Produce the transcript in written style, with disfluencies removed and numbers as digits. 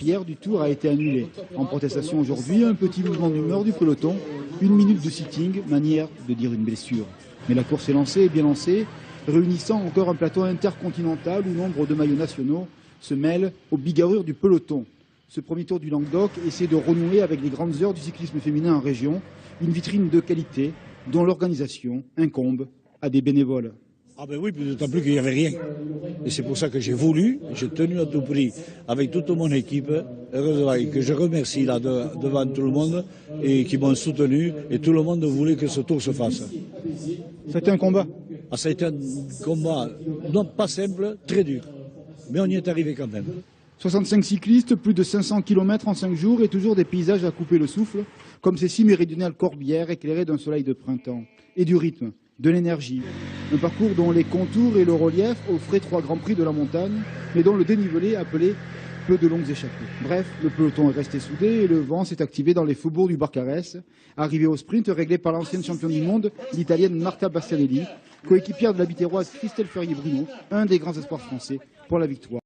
Pierre du Tour a été annulé. En protestation aujourd'hui, un petit mouvement d'humeur du peloton, 1 minute de sitting, manière de dire une blessure. Mais la course est lancée et bien lancée, réunissant encore un plateau intercontinental où nombre de maillots nationaux se mêlent aux bigarrures du peloton. Ce premier tour du Languedoc essaie de renouer avec les grandes heures du cyclisme féminin en région, une vitrine de qualité dont l'organisation incombe à des bénévoles. Ah ben oui, d'autant plus qu'il n'y avait rien. Et c'est pour ça que j'ai voulu, j'ai tenu à tout prix avec toute mon équipe, heureusement, et que je remercie là devant tout le monde, et qui m'ont soutenu, et tout le monde voulait que ce tour se fasse. C'était un combat? Ah, ça a été un combat, non pas simple, très dur. Mais on y est arrivé quand même. 65 cyclistes, plus de 500 km en 5 jours et toujours des paysages à couper le souffle, comme ces 6 méridionales corbières éclairées d'un soleil de printemps. Et du rythme, de l'énergie. Un parcours dont les contours et le relief offraient 3 grands prix de la montagne, mais dont le dénivelé appelait peu de longues échappées. Bref, le peloton est resté soudé et le vent s'est activé dans les faubourgs du Barcarès, arrivé au sprint réglé par l'ancienne championne du monde, l'italienne Marta Bastianelli, coéquipière de la bitéroise Christelle Ferrier-Bruno, un des grands espoirs français pour la victoire.